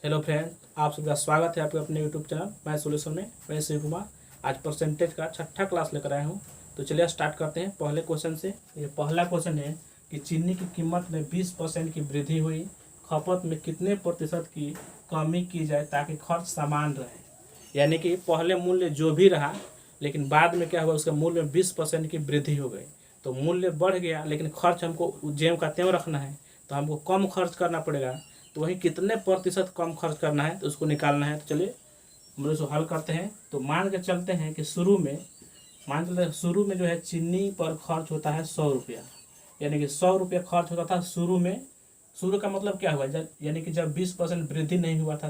Hello friend, आप सबका स्वागत है आपके अपने यूट्यूब चैनल मैं सोल्यूशन में। मैं शिव कुमार आज परसेंटेज का छठा क्लास लेकर आया हूँ। तो चलिए स्टार्ट करते हैं पहले क्वेश्चन से। ये पहला क्वेश्चन है कि चीनी की कीमत में 20% की वृद्धि हुई, खपत में कितने प्रतिशत की कमी की जाए ताकि खर्च समान रहे। यानी कि पहले मूल्य जो भी रहा, लेकिन बाद में क्या हुआ, उसके मूल्य में 20% की वृद्धि हो गई। तो मूल्य बढ़ गया लेकिन खर्च हमको ज्यों का त्यों रखना है, तो हमको कम खर्च करना पड़ेगा। तो वही कितने प्रतिशत कम खर्च करना है तो उसको निकालना है। तो चलिए हम लोग इसको हल करते हैं। तो मान के चलते हैं कि शुरू में जो है चीनी पर खर्च होता है 100 रुपया। यानी कि 100 रुपया खर्च होता था शुरू में। शुरू का मतलब क्या हुआ, यानी कि जब 20% वृद्धि नहीं हुआ था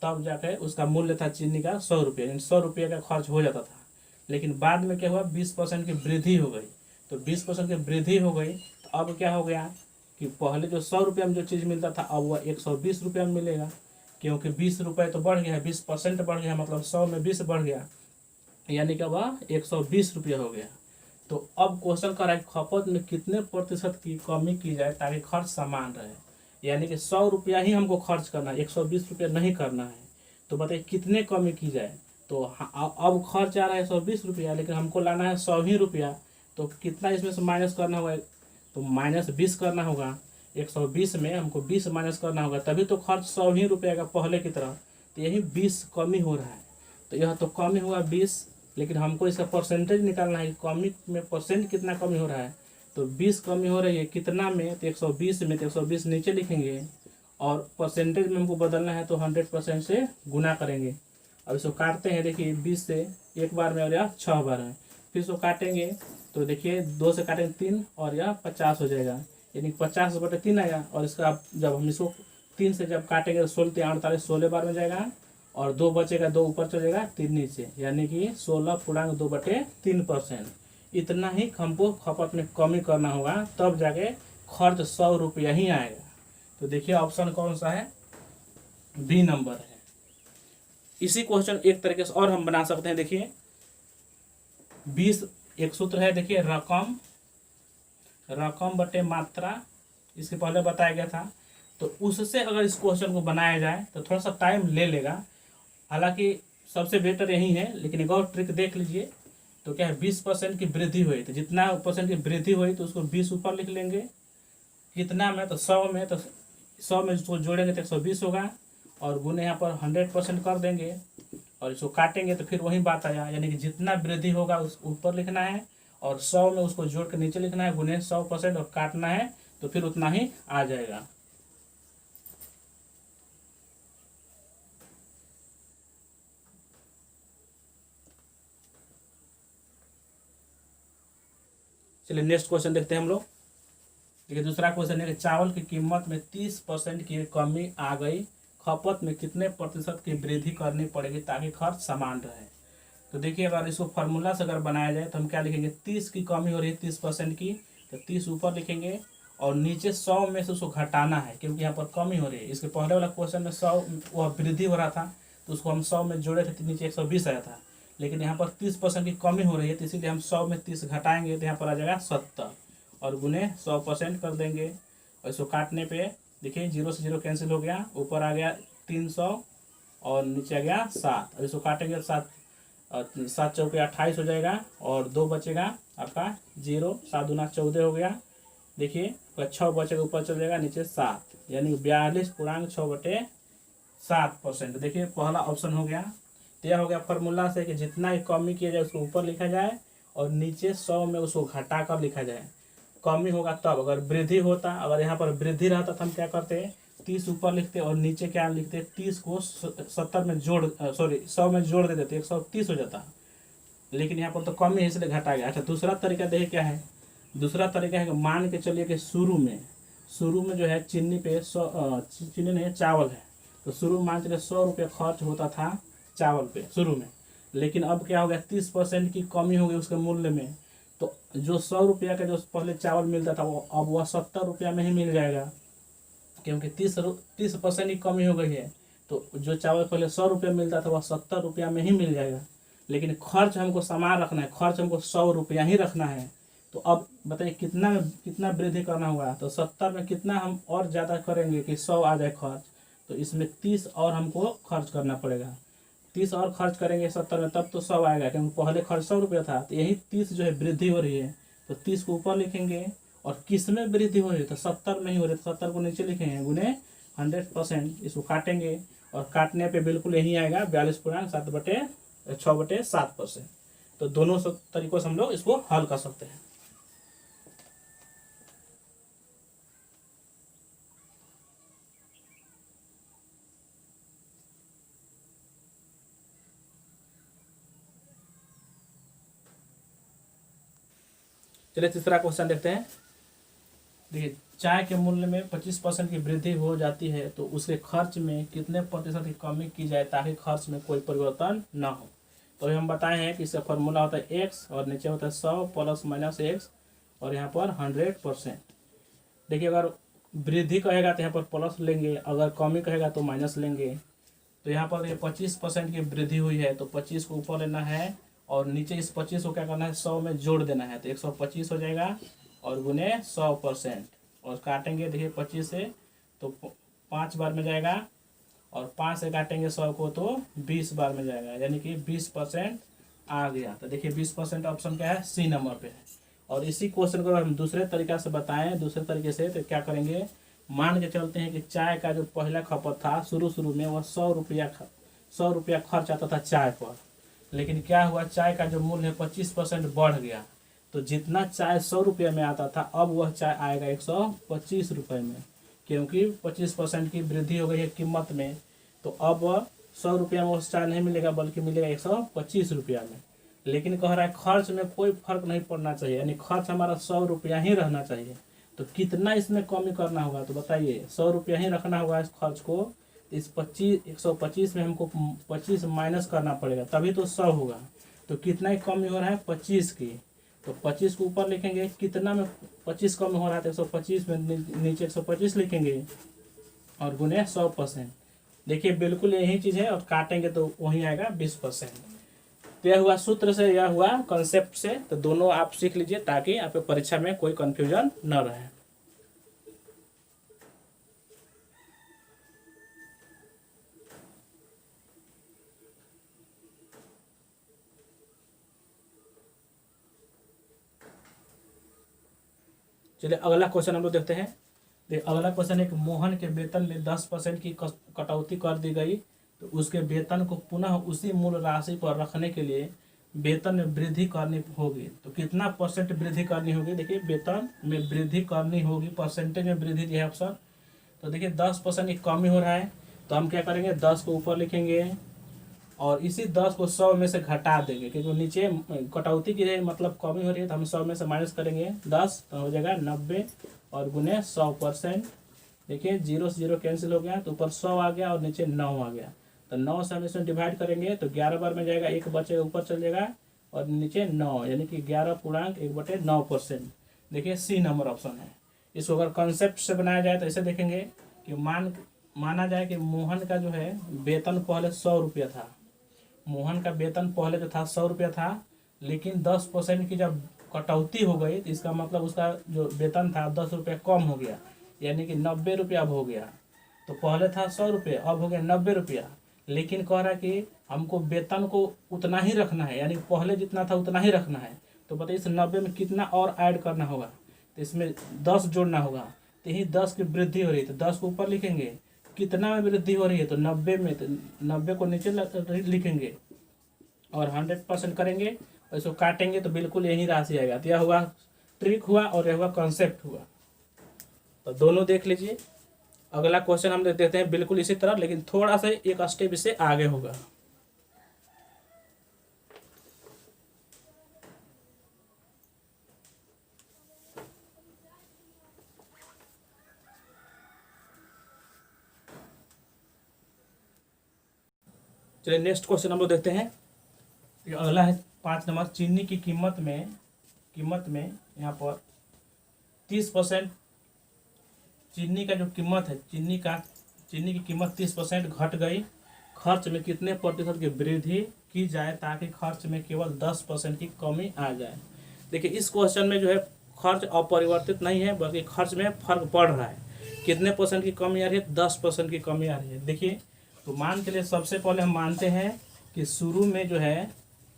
तब जाकर उसका मूल्य था चीनी का 100 रुपया, यानी 100 रुपये का खर्च हो जाता था। लेकिन बाद में क्या हुआ, 20% की वृद्धि हो गई। तो 20% की वृद्धि हो गई तो अब क्या हो गया कि पहले जो 100 रुपया में जो चीज़ मिलता था अब वह 120 रुपया में मिलेगा। क्योंकि 20 रुपये तो बढ़ गया है, 20% बढ़ गया, मतलब 100 में 20 बढ़ गया, यानी कि वह 120 रुपया हो गया। तो अब क्वेश्चन कर रहा है खपत में कितने प्रतिशत की कमी की जाए ताकि खर्च समान रहे। यानी कि 100 रुपया ही हमको खर्च करना है, 120 रुपया नहीं करना है। तो बताइए कितने कमी की जाए। तो अब खर्च आ रहा है 120 रुपया, लेकिन हमको लाना है 100 ही रुपया। तो कितना इसमें से माइनस करना होगा, तो -20 करना होगा। 120 में हमको 20 माइनस करना होगा, तभी तो खर्च 100 ही रुपया का पहले की तरह। तो यही 20 कमी हो रहा है। तो यह तो कमी हुआ 20, लेकिन हमको इसका परसेंटेज निकालना है कि कमी में परसेंट कितना कमी हो रहा है। तो 20 कमी हो रही है कितना में, तो 120 में, तो 120 नीचे लिखेंगे और परसेंटेज में हमको बदलना है तो 100% से गुना करेंगे। अब इसको काटते हैं, देखिए 20 से एक बार में और यह 6 बार है। फिर इसको काटेंगे तो देखिए 2 से काटेंगे 3 और यह 50 हो जाएगा, यानी 50/3 आएगा। और इसका जब हम इसको 3 से जब काटेंगे तो 16 3 48, 16 बार में जाएगा और 2 बचेगा, 2 ऊपर चल जाएगा, 3 नीचे, यानी कि 16.2/3%। इतना ही हमको खपत में कमी करना होगा, तब जाके खर्च 100 रुपया ही आएगा। तो देखिए ऑप्शन कौन सा है, बी नंबर है। इसी क्वेश्चन एक तरीके से और हम बना सकते हैं। देखिए 20 एक सूत्र है, देखिए रकम बटे मात्रा, इसके पहले बताया गया था। तो उससे अगर इस क्वेश्चन को बनाया जाए तो थोड़ा सा टाइम ले लेगा, हालांकि सबसे बेटर यही है। लेकिन एक और ट्रिक देख लीजिए। तो क्या है, 20% की वृद्धि हुई, तो जितना परसेंट की वृद्धि हुई तो उसको 20 ऊपर लिख लेंगे। कितना में, तो 100 में, तो 100 में उसको जोड़ेंगे तो 120 होगा और गुने यहाँ पर 100% कर देंगे और इसको काटेंगे तो फिर वही बात आया। यानी कि जितना वृद्धि होगा उस ऊपर लिखना है और 100 में उसको जोड़ के नीचे लिखना है, गुने 100% और काटना है तो फिर उतना ही आ जाएगा। चलिए नेक्स्ट क्वेश्चन देखते हैं हम लोग। देखिए दूसरा क्वेश्चन है कि चावल की कीमत में 30% की कमी आ गई, खपत में कितने प्रतिशत की वृद्धि करनी पड़ेगी ताकि खर्च समान रहे। तो देखिए अगर इसको फार्मूला से अगर बनाया जाए तो हम क्या लिखेंगे, 30 की कमी हो रही है 30% की, तो 30 ऊपर लिखेंगे और नीचे 100 में से उसको घटाना है क्योंकि यहाँ पर कमी हो रही है। इसके पहले वाला क्वेश्चन में 100 वह वृद्धि हो रहा था तो उसको हम 100 में जोड़े थे तो नीचे 120 आया था। लेकिन यहाँ पर 30% की कमी हो रही है तो इसीलिए हम 100 में 30 घटाएंगे तो यहाँ पर आ जाएगा 70 और गुने 100% कर देंगे। और इसको काटने पे देखिए 0 से 0 कैंसिल हो गया, ऊपर आ गया 300 और नीचे आ गया 7। अब इसको काटेंगे 7 7 चौके 28 हो जाएगा और 2 बचेगा आपका 0, 7 दूना 14 हो गया। देखिए 6 बचेगा, ऊपर चल जाएगा नीचे 7, यानी 42.6/7%। देखिए पहला ऑप्शन हो गया। तो यह हो गया फार्मूला से कि जितना ही कमी किया जाए उसको ऊपर लिखा जाए और नीचे 100 में उसको घटा कर लिखा जाए। कमी होगा तब, अगर वृद्धि होता, अगर यहाँ पर वृद्धि रहता तो हम क्या करते, 30 ऊपर लिखते और नीचे क्या लिखते, 30 को 70 में जोड़, सॉरी 100 में जोड़ देते तो 130 हो जाता। लेकिन यहाँ पर तो कमी है इसलिए घटा गया। अच्छा दूसरा तरीका देखिए क्या है। दूसरा तरीका है कि मान के चलिए कि शुरू में जो है चीनी पे 100, चीनी नहीं चावल है, तो शुरू में मान चलिए 100 रुपया खर्च होता था चावल पे शुरू में। लेकिन अब क्या हो गया, 30% की कमी हो गई उसके मूल्य में। तो जो 100 रुपया का जो पहले चावल मिलता था वो अब वह 70 रुपया में ही मिल जाएगा, क्योंकि 30% की कमी हो गई है। तो जो चावल पहले 100 रुपया मिलता था वह 70 रुपया में ही मिल जाएगा। लेकिन खर्च हमको समान रखना है, खर्च हमको 100 रुपया ही रखना है। तो अब बताइए कितना वृद्धि करना होगा। तो 70 में कितना हम और ज़्यादा करेंगे कि 100 आ जाए खर्च। तो इसमें 30 और हमको खर्च करना पड़ेगा। 30 और खर्च करेंगे 70 में, तब तो 100 आएगा, क्योंकि पहले खर्च 100 रुपया था। तो यही 30 जो है वृद्धि हो रही है, तो 30 को ऊपर लिखेंगे। और किस में वृद्धि हो रही है, तो 70 में ही हो रही है, तो 70 को नीचे लिखेंगे गुने 100%। इसको काटेंगे और काटने पे बिल्कुल यही आएगा 42.6/7%। तो दोनों तरीकों से हम लोग इसको हल कर सकते हैं। चलिए तीसरा क्वेश्चन देखते हैं। देखिए, चाय के मूल्य में 25% की वृद्धि हो जाती है, तो उसके खर्च में कितने प्रतिशत की कमी की जाए ताकि खर्च में कोई परिवर्तन ना हो। तो हम बताए हैं कि इसका फॉर्मूला होता है x और नीचे होता है 100 प्लस माइनस x और यहाँ पर 100%। देखिए, अगर वृद्धि कहेगा तो यहाँ पर प्लस लेंगे, अगर कमी कहेगा तो माइनस लेंगे। तो यहाँ पर ये 25% की वृद्धि हुई है, तो 25 को ऊपर लेना है और नीचे इस 25 को क्या करना है, 100 में जोड़ देना है, तो 125 हो जाएगा और गुने 100%। और काटेंगे, देखिए 25 से तो 5 बार में जाएगा और 5 से काटेंगे 100 को तो 20 बार में जाएगा, यानी कि 20% आ गया। तो देखिए 20% ऑप्शन क्या है, सी नंबर पे है। और इसी क्वेश्चन को हम दूसरे तरीका से बताएं, दूसरे तरीके से, तो क्या करेंगे, मान के चलते हैं कि चाय का जो पहला खपत था शुरू में वह 100 रुपया खर्च आता था चाय पर। लेकिन क्या हुआ, चाय का जो मूल्य है 25% बढ़ गया। तो जितना चाय 100 रुपये में आता था, अब वह चाय आएगा 125 रुपये में, क्योंकि 25% की वृद्धि हो गई है कीमत में। तो अब 100 रुपया में उस चाय नहीं मिलेगा, बल्कि मिलेगा 125 रुपया में। लेकिन कह रहा है खर्च में कोई फर्क नहीं पड़ना चाहिए, यानी खर्च हमारा 100 रुपया ही रहना चाहिए। तो कितना इसमें कमी करना होगा, तो बताइए, 100 रुपया ही रखना होगा इस खर्च को। इस 125 में हमको 25 माइनस करना पड़ेगा, तभी तो 100 होगा। तो कितना ही कमी हो रहा है, 25 की। तो 25 को ऊपर लिखेंगे, कितना में 25 कम हो रहा है, तो 125 में नीचे 125 लिखेंगे और गुने 100%। देखिए बिल्कुल यही चीज़ है, और काटेंगे तो वही आएगा 20%। तो यह हुआ सूत्र से, यह हुआ कॉन्सेप्ट से। तो दोनों आप सीख लीजिए ताकि आपके परीक्षा में कोई कंफ्यूजन न रहे। चलिए अगला क्वेश्चन हम लोग देखते हैं। अगला क्वेश्चन है कि मोहन के वेतन में 10% की कटौती कर दी गई, तो उसके वेतन को पुनः उसी मूल राशि पर रखने के लिए वेतन में वृद्धि करनी होगी। तो कितना परसेंट वृद्धि करनी होगी, देखिए वेतन में वृद्धि करनी होगी, परसेंटेज में वृद्धि दिया है ऑप्शन। तो देखिए 10% की कमी हो रहा है, तो हम क्या करेंगे, 10 को ऊपर लिखेंगे और इसी 10 को 100 में से घटा देंगे, क्योंकि नीचे कटौती की है, मतलब कमी हो रही है, तो हम 100 में से माइनस करेंगे 10, तो हो जाएगा 90 और गुने 100%। देखिए 0 से 0 कैंसिल हो गया, तो ऊपर 100 आ गया और नीचे 9 आ गया। तो 9 से हम इसमें डिवाइड करेंगे तो 11 बार में जाएगा, एक बचेगा ऊपर चल जाएगा और नीचे 9, यानी कि 11.1/9%। देखिए सी नंबर ऑप्शन है। इसको अगर कॉन्सेप्ट से बनाया जाए तो ऐसे देखेंगे कि माना जाए कि मोहन का जो है वेतन पहले 100 रुपया था। मोहन का वेतन पहले जो था 100 रुपया था, लेकिन 10% की जब कटौती हो गई तो इसका मतलब उसका जो वेतन था 10 रुपया कम हो गया, यानी कि 90 रुपया अब हो गया। तो पहले था 100 रुपये, अब हो गया 90 रुपया। लेकिन कह रहा है कि हमको वेतन को उतना ही रखना है, यानी पहले जितना था उतना ही रखना है। तो बताइए इस 90 में कितना और ऐड करना होगा, तो इसमें 10 जोड़ना होगा। तो यही 10 की वृद्धि हो रही है, तो 10 को ऊपर लिखेंगे, कितना में वृद्धि हो रही है, तो 90 में, तो 90 को नीचे लिखेंगे और 100% करेंगे और इसको काटेंगे तो बिल्कुल यही राशि आएगा। तो यह हुआ ट्रिक हुआ और यह हुआ कॉन्सेप्ट हुआ। तो दोनों देख लीजिए। अगला क्वेश्चन हम देते हैं बिल्कुल इसी तरह, लेकिन थोड़ा सा एक स्टेप इससे आगे होगा। चलिए नेक्स्ट क्वेश्चन हम लोग देखते हैं। अगला है 5 नंबर। चीनी की कीमत में यहाँ पर 30% चीनी का जो कीमत है, चीनी की कीमत 30% घट गई। खर्च में कितने प्रतिशत की वृद्धि की जाए ताकि खर्च में केवल 10% की कमी आ जाए। देखिए इस क्वेश्चन में जो है खर्च अपरिवर्तित नहीं है, बल्कि खर्च में फर्क पड़ रहा है। कितने परसेंट की कमी आ रही है? 10% की कमी आ रही है। देखिए, तो मान के लिए सबसे पहले हम मानते हैं कि शुरू में जो है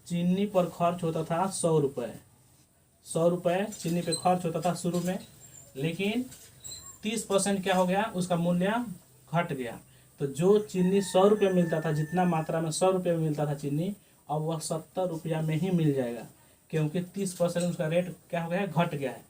चीनी पर खर्च होता था 100 रुपये। 100 रुपये चीनी पे खर्च होता था शुरू में, लेकिन 30% क्या हो गया, उसका मूल्य घट गया। तो जो चीनी 100 रुपये मिलता था, जितना मात्रा में 100 रुपये में मिलता था चीनी, अब वह 70 रुपया में ही मिल जाएगा, क्योंकि 30% उसका रेट क्या हो गया है, घट गया है।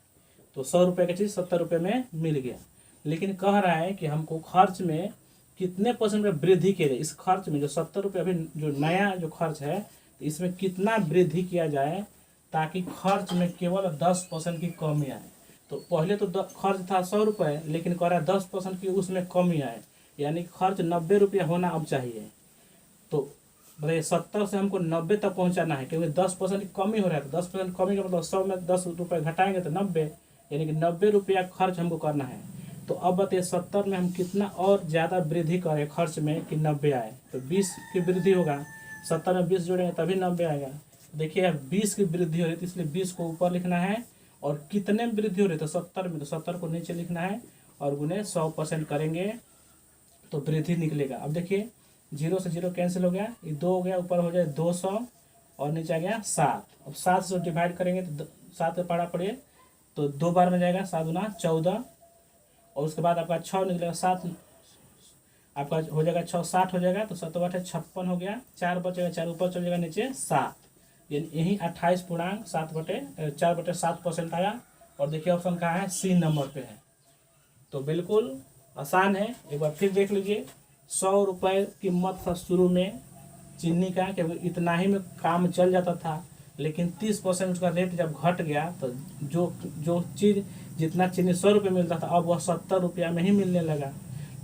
तो 100 रुपये की चीज़ 70 रुपये में मिल गया। लेकिन कह रहा है कि हमको खर्च में कितने परसेंट का वृद्धि किया जाए, इस खर्च में जो 70 रुपये अभी जो नया जो खर्च है, तो इसमें कितना वृद्धि किया जाए ताकि खर्च में केवल 10% की कमी आए। तो पहले तो खर्च था 100 रुपये, लेकिन कह रहा है 10% की उसमें कमी आए, यानी खर्च 90 रुपया होना अब चाहिए। तो बताइए 70 से हमको 90 तक पहुंचाना है, क्योंकि 10% की कमी हो रहा है। तो 10% कमी का मतलब 100 में 10 रुपये घटाएंगे तो 90, यानी कि 90 रुपया खर्च हमको करना है। तो अब बताइए 70 में हम कितना और ज़्यादा वृद्धि करें खर्च में कि 90 आए? तो 20 की वृद्धि होगा, 70 में 20 जोड़ेंगे तभी 90 आएगा। देखिए अब 20 की वृद्धि हो रही है, तो इसलिए 20 को ऊपर लिखना है, और कितने में वृद्धि हो रही है? तो 70 में, तो 70 को नीचे लिखना है और गुने 100% करेंगे तो वृद्धि निकलेगा। अब देखिए 0 से 0 कैंसिल हो गया, ये 2 हो गया, ऊपर हो जाए 200 और नीचे आ गया 7। अब 7 से डिवाइड करेंगे तो 7 का पढ़ा पड़िए तो 2 बार में जाएगा, 7 गुना 14, और उसके बाद आपका 6 निकलेगा, 7 आपका हो जाएगा 6, 60 हो जाएगा, तो 7 बटे 56 हो गया, 4 बचेगा, 4 ऊपर चल जाएगा, नीचे 7, यानी यही 28.7 आया। और देखिए ऑप्शन कहाँ है? सी नंबर पे है। तो बिल्कुल आसान है, एक बार फिर देख लीजिए। 100 रुपये कीमत था शुरू में चीनी का, क्योंकि इतना ही में काम चल जाता था, लेकिन 30% उसका रेट जब घट गया तो जो जो चीज़ जितना चीनी 100 रुपये मिलता था, अब वह 70 रुपया में ही मिलने लगा।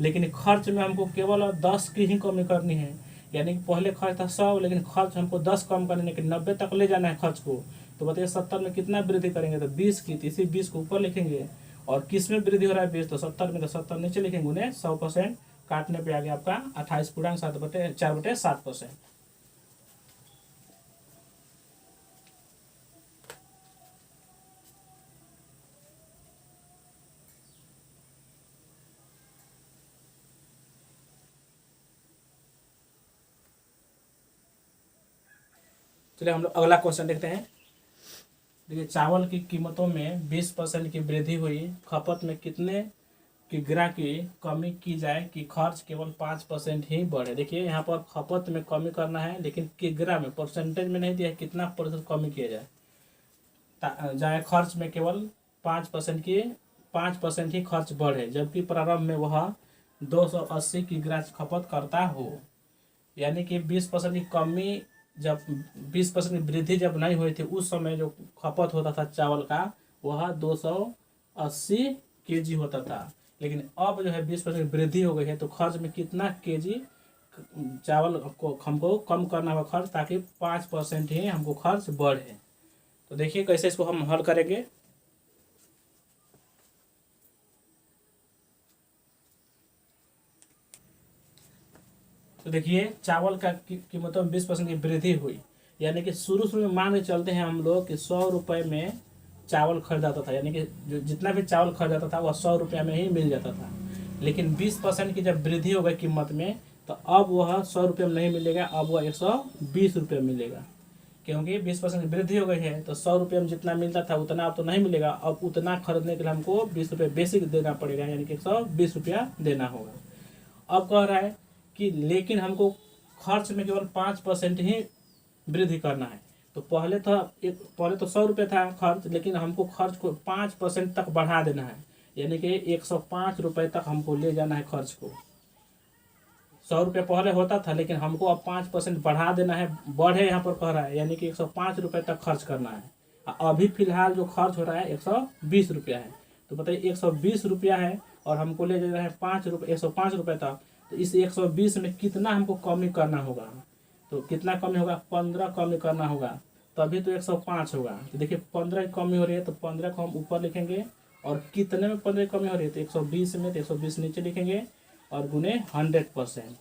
लेकिन खर्च में हमको केवल 10 की ही कमी करनी है, यानी कि पहले खर्च था 100, लेकिन खर्च हमको 10 कम करने के 90 तक ले जाना है खर्च को। तो बताइए 70 में कितना वृद्धि करेंगे? तो 20 की, तो इसी 20 को ऊपर लिखेंगे, और किस में वृद्धि हो रहा है 20? तो 70 में, तो 70 नीचे लिखेंगे, उन्हें 100% काटने पे आ गया आपका 28.7/4/7%। चलिए हम लोग अगला क्वेश्चन देखते हैं। देखिए चावल की कीमतों में 20% की वृद्धि हुई, खपत में कितने किग्रा की कमी की जाए कि खर्च केवल 5% ही बढ़े? देखिए यहाँ पर खपत में कमी करना है, लेकिन किग्रा में, परसेंटेज में नहीं दिया है कितना प्रतिशत कमी किया जाए खर्च में केवल 5% ही खर्च बढ़े, जबकि प्रारंभ में वह 280 किग्रा खपत करता हो। यानी कि 20% की कमी, जब 20% की वृद्धि जब नहीं हुई थी, उस समय जो खपत होता था चावल का वह 280 केजी होता था। लेकिन अब जो है 20% की वृद्धि हो गई है, तो खर्च में कितना केजी चावल को हमको कम करना होगा खर्च, ताकि 5% ही हमको खर्च बढ़े। तो देखिए कैसे इसको हम हल करेंगे। तो देखिए चावल का कीमतों में 20% की वृद्धि हुई, यानी कि शुरू में मान के चलते हैं हम लोग कि 100 रुपये में चावल खरीदाता था, यानी कि जो जितना भी चावल खरीदाता था वह 100 रुपया में ही मिल जाता था। लेकिन 20% की जब वृद्धि हो गई कीमत में, तो अब वह 100 रुपये में नहीं मिलेगा, अब वह 120 रुपये मिलेगा, क्योंकि 20% की वृद्धि हो गई है। तो 100 रुपये में जितना मिलता था उतना अब तो नहीं मिलेगा, अब उतना खरीदने के लिए हमको 20 रुपये बेसिक देना पड़ेगा, यानी कि 120 रुपया देना होगा। अब कह रहा है कि लेकिन हमको खर्च में केवल 5% ही वृद्धि करना है। तो पहले तो 100 रुपये था खर्च, लेकिन हमको खर्च को 5% तक बढ़ा देना है, यानी कि 105 रुपये तक हमको ले जाना है खर्च को। 100 रुपये पहले होता था, लेकिन हमको अब 5% बढ़ा देना है, बढ़े यहाँ पर कह रहा है, यानी कि 105 रुपये तक खर्च करना है। अभी फिलहाल जो खर्च हो रहा है 120 रुपया है। तो बताइए 120 रुपया है और हमको ले जाना है 105 रुपये तक, तो इस 120 में कितना हमको कमी करना होगा? तो कितना कमी होगा? 15 कमी करना होगा, तभी तो 105 होगा। तो देखिए 15 की कमी हो रही है, तो 15 को हम ऊपर लिखेंगे, और कितने में 15 की कमी हो रही है? तो 120 में, तो 120 नीचे लिखेंगे और गुने 100%।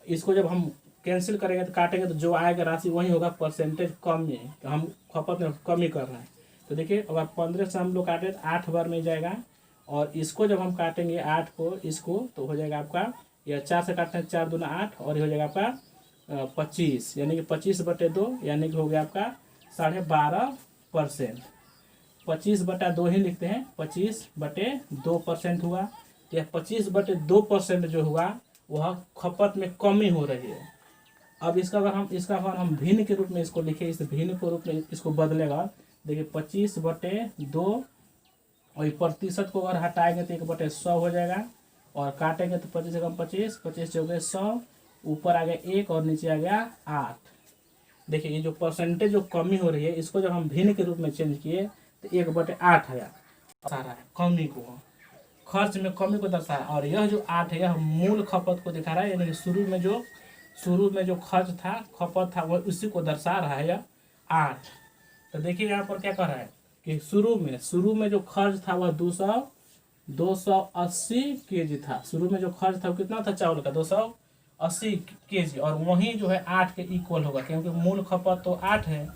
इसको जब हम कैंसिल करेंगे तो काटेंगे, तो जो आएगा राशि वही होगा, परसेंटेज कम है, हम खपत में कमी कर रहे हैं। तो देखिए अगर 15 से हम लोग काटे तो 8 बार में जाएगा, और इसको जब हम काटेंगे 8 को इसको तो हो जाएगा आपका, यह 4 से काटते हैं 4 दूना 8 और ये हो जाएगा आपका 25, यानी कि 25/2 यानी कि हो गया आपका 12.5%। 25/2 ही लिखते हैं, 25/2% हुआ। यह 25/2% जो हुआ वह खपत में कमी हो रही है। अब अगर हम भिन्न के रूप में इसको लिखें, इस भिन्न के रूप में इसको बदलेगा। देखिए 25/2 और ये प्रतिशत को अगर हटाएंगे तो 1/100 हो जाएगा और काटेंगे तो 25 से कम 25, 25 से हो गए 100, ऊपर आ गया 1 और नीचे आ गया 8। देखिए ये जो परसेंटेज जो कमी हो रही है इसको जब हम भिन्न के रूप में चेंज किए तो 1/8 आया, दर्शा है कमी को, खर्च में कमी को दर्शा है। और यह जो 8 है यह मूल खपत को दिखा रहा है, यानी कि शुरू में जो खर्च था, खपत था, वह उसी को दर्शा रहा है यह 8। तो देखिए यहाँ पर क्या कह रहा है कि शुरू में जो खर्च था वह 280 केजी था। शुरू में जो खर्च था वो कितना था चावल का, 280 केजी, और वही जो है 8 के इक्वल होगा, क्योंकि मूल खपत तो 8 है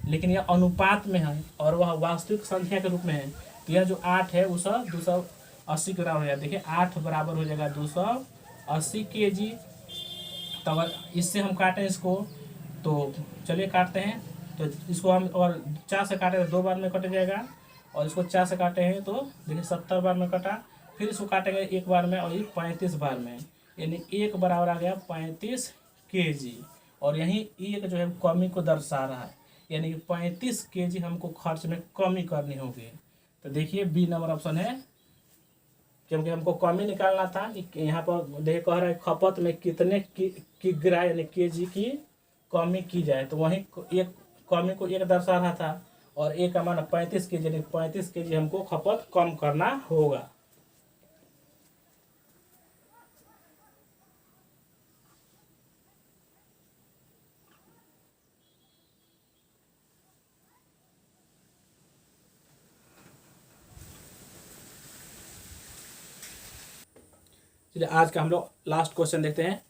लेकिन यह अनुपात में है और वह वास्तविक संख्या के रूप में है। तो यह जो 8 है उस 280 ग्राम हो जाएगा। देखिए 8 बराबर हो जाएगा 280 केजी। तो इससे हम काटें इसको, तो चलिए काटते हैं। तो इसको हम और 4 से काटे तो 2 बार में कट जाएगा, और इसको 4 से काटे हैं तो देखिए 70 बार में कटा। फिर इसको काटेंगे 1 बार में और ये 35 बार में, यानी 1 बराबर आ गया 35 केजी। और यही एक जो है कमी को दर्शा रहा है, यानी कि 35 केजी हमको खर्च में कमी करनी होगी। तो देखिए बी नंबर ऑप्शन है, क्योंकि हमको कमी निकालना था। यहाँ पर देखिए कह रहा है खपत में कितने किग्रा यानी केजी की कमी की जाए, तो वहीं एक कमी को 1 दर्शा रहा था और एक का मान 35 केजी, यानी 35 केजी हमको खपत कम करना होगा। चलिए आज का हम लोग लास्ट क्वेश्चन देखते हैं।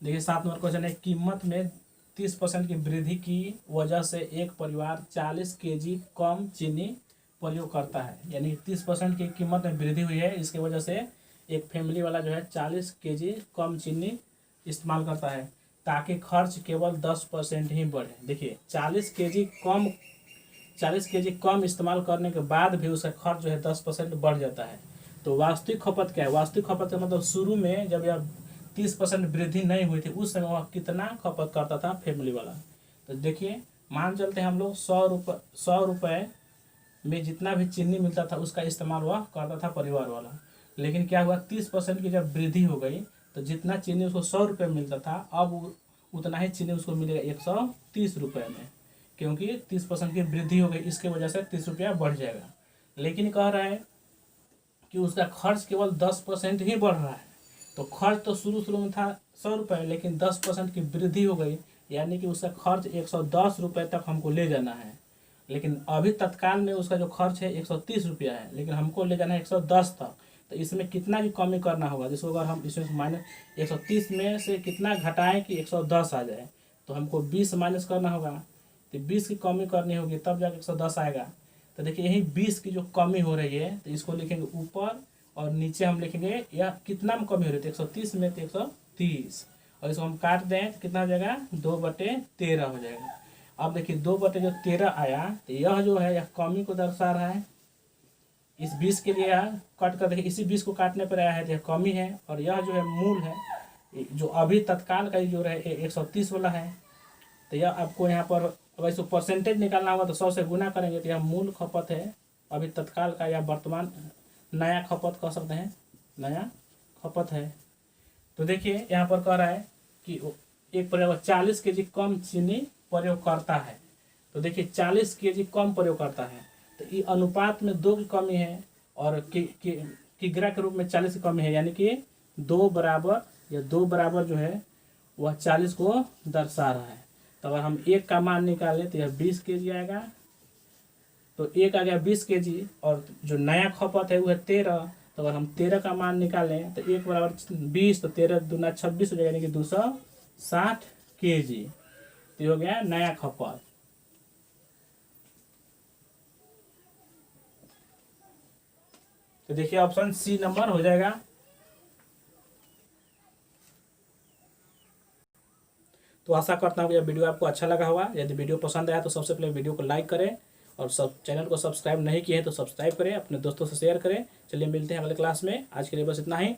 देखिए 7 नंबर क्वेश्चन है, कीमत में 30% की वृद्धि की वजह से एक परिवार 40 केजी कम चीनी प्रयोग करता है। यानी 30% की कीमत में वृद्धि हुई है, इसकी वजह से एक फैमिली वाला जो है 40 केजी कम चीनी इस्तेमाल करता है, ताकि खर्च केवल 10% ही बढ़े। देखिए 40 केजी कम इस्तेमाल करने के बाद भी उसका खर्च जो है 10% बढ़ जाता है। तो वास्तविक खपत क्या है? वास्तविक खपत का मतलब शुरू में जब यह 30% वृद्धि नहीं हुई थी उस समय वह कितना खपत करता था फैमिली वाला। तो देखिए मान चलते हैं हम लोग 100 रुपये में जितना भी चीनी मिलता था उसका इस्तेमाल वह करता था परिवार वाला। लेकिन क्या हुआ, 30% की जब वृद्धि हो गई तो जितना चीनी उसको 100 रुपये मिलता था अब उतना ही चीनी उसको मिलेगा 130 रुपये में, क्योंकि 30% की वृद्धि हो गई, इसके वजह से 30 रुपया बढ़ जाएगा। लेकिन कह रहा है कि उसका खर्च केवल 10% ही बढ़ रहा है। तो खर्च तो शुरू में था 100 रुपये, लेकिन 10% की वृद्धि हो गई, यानी कि उसका खर्च 110 रुपये तक हमको ले जाना है। लेकिन अभी तत्काल में उसका जो खर्च है 130 रुपया है, लेकिन हमको ले जाना है 110 तक। तो इसमें कितना की कमी करना होगा, जिसको अगर हम इसमें माइनस 130 में से कितना घटाएं कि 110 आ जाए, तो हमको 20 माइनस करना होगा। तो 20 की कमी करनी होगी तब जाके 110 आएगा। तो देखिए यही 20 की जो कमी हो रही है तो इसको लिखेंगे ऊपर और नीचे हम लिखेंगे यह कितना में कमी हो रही है, 130 में तो 130, और इसको हम काट दें तो कितना हो जाएगा 2/13 हो जाएगा। अब देखिए 2/13 आया तो यह जो है यह कमी को दर्शा रहा है। इस 20 के लिए कट कर देखिए, इसी 20 को काटने पर आया है तो यह कमी है, और यह जो है मूल है जो अभी तत्काल का जो रहे 130 वाला है। तो यह आपको यहाँ पर अगर इसको परसेंटेज निकालना होगा तो 100 से गुना करेंगे तो यह मूल खपत है अभी तत्काल का, या वर्तमान नया खपत कह सकते हैं, नया खपत है। तो देखिए यहाँ पर कह रहा है कि एक परिवार 40 केजी कम चीनी प्रयोग करता है। तो देखिए 40 केजी कम प्रयोग करता है, तो ये अनुपात में 2 की कमी है और किग्रा के रूप में 40 की कमी है, यानी कि 2 बराबर, या 2 बराबर जो है वह 40 को दर्शा रहा है। तो अगर हम 1 का मान निकालें तो यह 20 केजी आएगा। तो 1 आ गया 20 केजी और जो नया खपत है वो है 13। तो अगर हम 13 का मान निकालें तो 1 बराबर 20, तो 13 दूना 26 हो जाएगा, यानी कि 260 केजी। तो ये हो गया नया खपत। तो देखिए ऑप्शन सी नंबर हो जाएगा। तो आशा करता हूँ कि यह वीडियो आपको अच्छा लगा होगा। यदि वीडियो पसंद आया तो सबसे पहले वीडियो को लाइक करें और सब चैनल को सब्सक्राइब नहीं किए हैं तो सब्सक्राइब करें, अपने दोस्तों से शेयर करें। चलिए मिलते हैं अगले क्लास में। आज के लिए बस इतना ही।